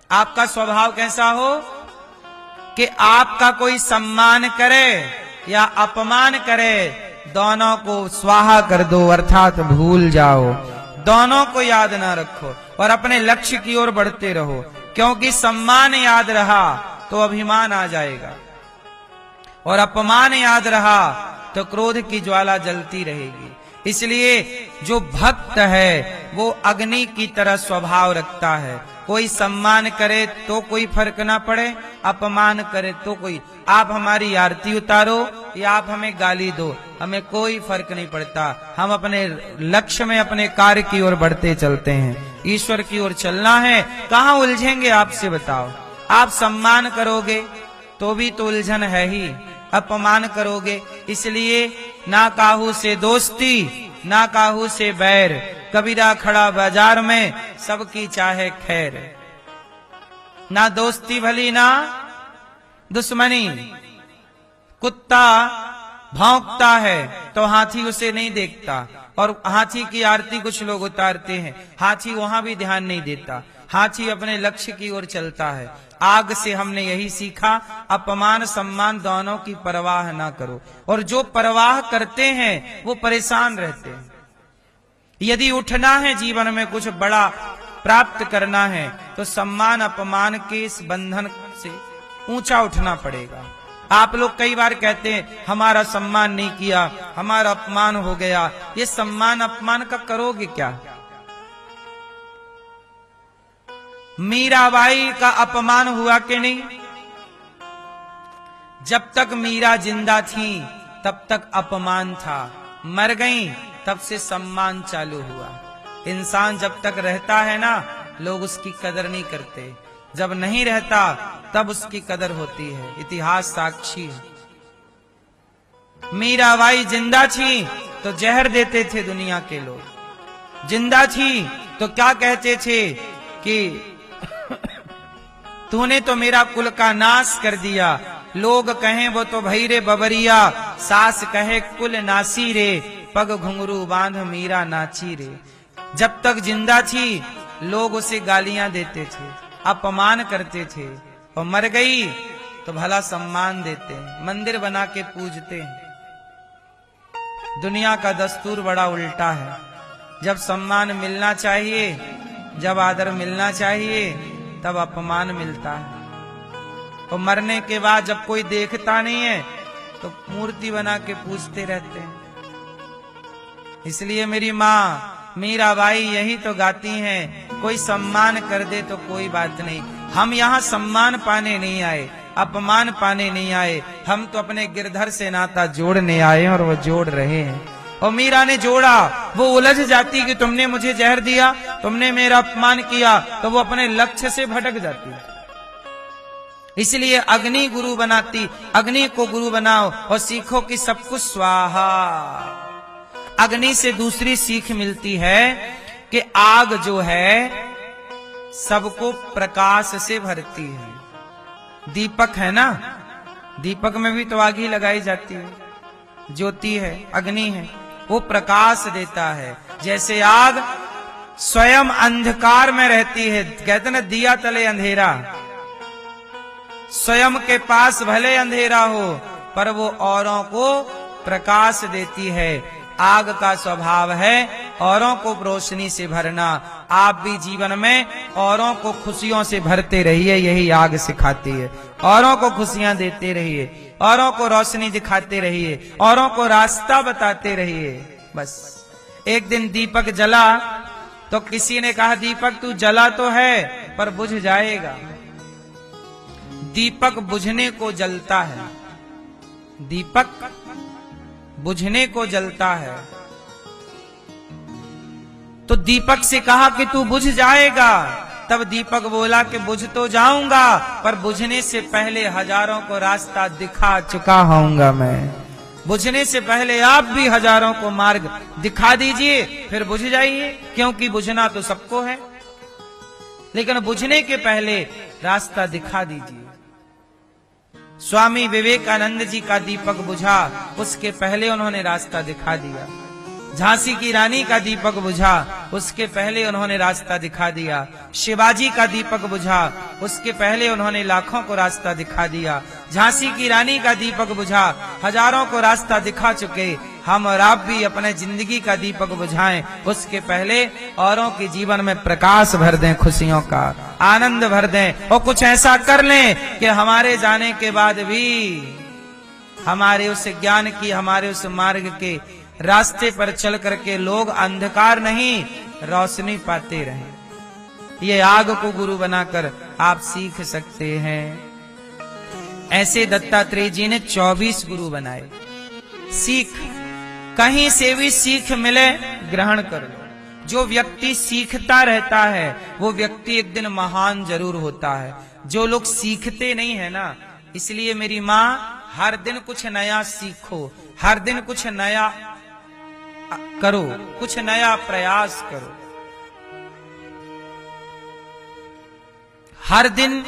आपका स्वभाव कैसा हो कि आपका कोई सम्मान करे या अपमान करे, दोनों को स्वाहा कर दो, अर्थात भूल जाओ, दोनों को याद ना रखो और अपने लक्ष्य की ओर बढ़ते रहो। क्योंकि सम्मान याद रहा तो अभिमान आ जाएगा और अपमान याद रहा तो क्रोध की ज्वाला जलती रहेगी। इसलिए जो भक्त है वो अग्नि की तरह स्वभाव रखता है। कोई सम्मान करे तो कोई फर्क ना पड़े, अपमान करे तो कोई, आप हमारी आरती उतारो या आप हमें गाली दो, हमें कोई फर्क नहीं पड़ता। हम अपने लक्ष्य में अपने कार्य की ओर बढ़ते चलते हैं, ईश्वर की ओर चलना है। कहाँ उलझेंगे आपसे बताओ। आप सम्मान करोगे तो भी तो उलझन है ही, अपमान करोगे, इसलिए ना काहू से दोस्ती ना काहू से बैर, कबीरा खड़ा बाजार में सबकी चाहे खैर। ना दोस्ती भली ना दुश्मनी। कुत्ता भौंकता है तो हाथी उसे नहीं देखता, और हाथी की आरती कुछ लोग उतारते हैं, हाथी वहां भी ध्यान नहीं देता, हाथी अपने लक्ष्य की ओर चलता है। आग से हमने यही सीखा, अपमान सम्मान दोनों की परवाह ना करो। और जो परवाह करते हैं वो परेशान रहते हैं। यदि उठना है जीवन में, कुछ बड़ा प्राप्त करना है, तो सम्मान अपमान के इस बंधन से ऊंचा उठना पड़ेगा। आप लोग कई बार कहते हैं हमारा सम्मान नहीं किया, हमारा अपमान हो गया। ये सम्मान अपमान का करोगे क्या? मीराबाई का अपमान हुआ कि नहीं? जब तक मीरा जिंदा थी तब तक अपमान था, मर गई तब से सम्मान चालू हुआ। इंसान जब तक रहता है ना, लोग उसकी कदर नहीं करते, जब नहीं रहता तब उसकी कदर होती है। इतिहास साक्षी है। मीराबाई जिंदा थी तो जहर देते थे दुनिया के लोग, जिंदा थी तो क्या कहते थे कि तूने तो मेरा कुल का नाश कर दिया। लोग कहें वो तो भई रे बबरिया, सास कहे कुल नासी रे, पग घुंघरू बांध मीरा नाची रे। जब तक जिंदा थी लोग उसे गालियां देते थे, अपमान करते थे, और मर गई तो भला सम्मान देते हैं, मंदिर बना के पूजते हैं। दुनिया का दस्तूर बड़ा उल्टा है। जब सम्मान मिलना चाहिए, जब आदर मिलना चाहिए, तब अपमान मिलता है। और मरने के बाद जब कोई देखता नहीं है तो मूर्ति बना के पूजते रहते हैं। इसलिए मेरी माँ मीराबाई यही तो गाती हैं, कोई सम्मान कर दे तो कोई बात नहीं। हम यहाँ सम्मान पाने नहीं आए, अपमान पाने नहीं आए, हम तो अपने गिरधर से नाता जोड़ने आए और वो जोड़ रहे हैं। और मीरा ने जोड़ा, वो उलझ जाती कि तुमने मुझे जहर दिया, तुमने मेरा अपमान किया, तो वो अपने लक्ष्य से भटक जाती। इसलिए अग्नि गुरु बनाती, अग्नि को गुरु बनाओ और सीखो कि सब कुछ स्वाहा। अग्नि से दूसरी सीख मिलती है कि आग जो है सबको प्रकाश से भरती है। दीपक है ना, दीपक में भी तो आग ही लगाई जाती है, ज्योति है, अग्नि है, वो प्रकाश देता है। जैसे आग स्वयं अंधकार में रहती है, कहते ना दिया तले अंधेरा, स्वयं के पास भले अंधेरा हो पर वो औरों को प्रकाश देती है। आग का स्वभाव है औरों को रोशनी से भरना। आप भी जीवन में औरों को खुशियों से भरते रहिए, यही आग सिखाती है। औरों को खुशियां देते रहिए, औरों को रोशनी दिखाते रहिए, औरों को रास्ता बताते रहिए। बस एक दिन दीपक जला तो किसी ने कहा दीपक तू जला तो है पर बुझ जाएगा। दीपक बुझने को जलता है, दीपक बुझने को जलता है। तो दीपक से कहा कि तू बुझ जाएगा। तब दीपक बोला कि बुझ तो जाऊंगा पर बुझने से पहले हजारों को रास्ता दिखा चुका होऊंगा मैं। बुझने से पहले आप भी हजारों को मार्ग दिखा दीजिए, फिर बुझ जाइए, क्योंकि बुझना तो सबको है, लेकिन बुझने के पहले रास्ता दिखा दीजिए। स्वामी विवेकानंद जी का दीपक बुझा, उसके पहले उन्होंने रास्ता दिखा दिया। झांसी की रानी का दीपक बुझा, उसके पहले उन्होंने रास्ता दिखा दिया। शिवाजी का दीपक बुझा, उसके पहले उन्होंने लाखों को रास्ता दिखा दिया। झांसी की रानी का दीपक बुझा, हजारों को रास्ता दिखा चुके। हम और आप भी अपने जिंदगी का दीपक बुझाएं, उसके पहले औरों के जीवन में प्रकाश भर दें, खुशियों का आनंद भर दें, और कुछ ऐसा कर लें कि हमारे जाने के बाद भी हमारे उस ज्ञान की, हमारे उस मार्ग के रास्ते पर चल करके लोग अंधकार नहीं रोशनी पाते रहें। ये आग को गुरु बनाकर आप सीख सकते हैं। ऐसे दत्तात्रेय जी ने 24 गुरु बनाए। सीख, कहीं से भी सीख मिले ग्रहण कर लो। जो व्यक्ति सीखता रहता है वो व्यक्ति एक दिन महान जरूर होता है। जो लोग सीखते नहीं है ना, इसलिए मेरी माँ, हर दिन कुछ नया सीखो, हर दिन कुछ नया करो, कुछ नया प्रयास करो। हर दिन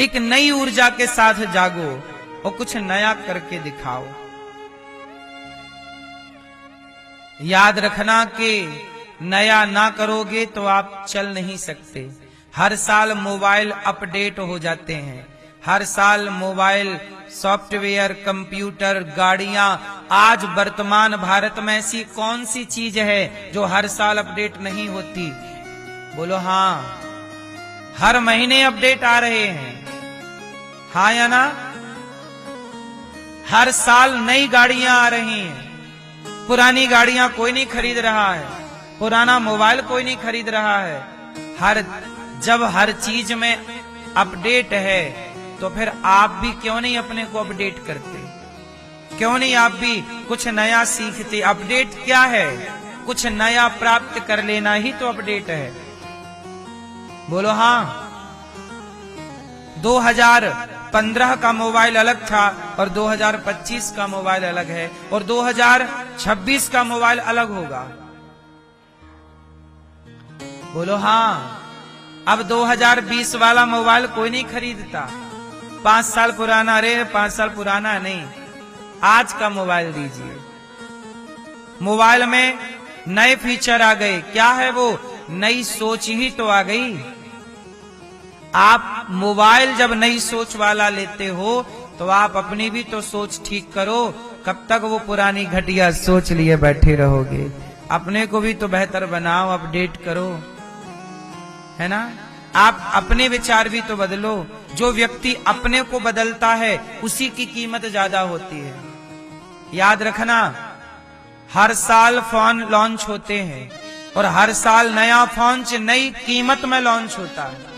एक नई ऊर्जा के साथ जागो और कुछ नया करके दिखाओ। याद रखना कि नया ना करोगे तो आप चल नहीं सकते। हर साल मोबाइल अपडेट हो जाते हैं, हर साल मोबाइल, सॉफ्टवेयर, कंप्यूटर, गाड़ियां। आज वर्तमान भारत में ऐसी कौन सी चीज है जो हर साल अपडेट नहीं होती? बोलो हाँ। हर महीने अपडेट आ रहे हैं, हाँ या ना? हर साल नई गाड़ियां आ रही हैं। पुरानी गाड़ियां कोई नहीं खरीद रहा है, पुराना मोबाइल कोई नहीं खरीद रहा है। जब हर चीज में अपडेट है तो फिर आप भी क्यों नहीं अपने को अपडेट करते? क्यों नहीं आप भी कुछ नया सीखते? अपडेट क्या है? कुछ नया प्राप्त कर लेना ही तो अपडेट है। बोलो हाँ। 2015 का मोबाइल अलग था और 2025 का मोबाइल अलग है, और 2026 का मोबाइल अलग होगा। बोलो हाँ। अब 2020 वाला मोबाइल कोई नहीं खरीदता। 5 साल पुराना, अरे 5 साल पुराना नहीं, आज का मोबाइल दीजिए। मोबाइल में नए फीचर आ गए। क्या है वो? नई सोच ही तो आ गई। आप मोबाइल जब नई सोच वाला लेते हो तो आप अपनी भी तो सोच ठीक करो। कब तक वो पुरानी घटिया सोच लिए बैठे रहोगे? अपने को भी तो बेहतर बनाओ, अपडेट करो, है ना? आप अपने विचार भी तो बदलो। जो व्यक्ति अपने को बदलता है उसी की कीमत ज्यादा होती है। याद रखना, हर साल फोन लॉन्च होते हैं और हर साल नया फोन नई कीमत में लॉन्च होता है।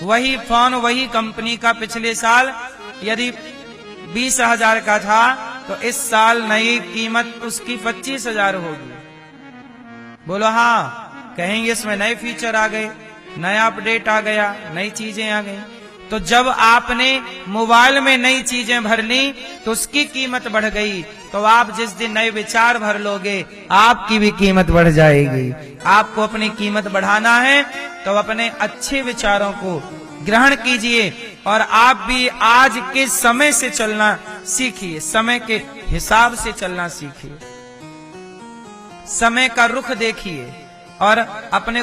वही फोन, वही कंपनी का पिछले साल यदि 20,000 का था तो इस साल नई कीमत उसकी 25,000 होगी। बोलो हाँ। कहेंगे इसमें नए फीचर आ गए, नया अपडेट आ गया, नई चीजें आ गई। तो जब आपने मोबाइल में नई चीजें भर ली तो उसकी कीमत बढ़ गई। तो आप जिस दिन नए विचार भर लोगे आपकी भी कीमत बढ़ जाएगी। आपको अपनी कीमत बढ़ाना है तो अपने अच्छे विचारों को ग्रहण कीजिए और आप भी आज के समय से चलना सीखिए, समय के हिसाब से चलना सीखिए, समय का रुख देखिए और अपने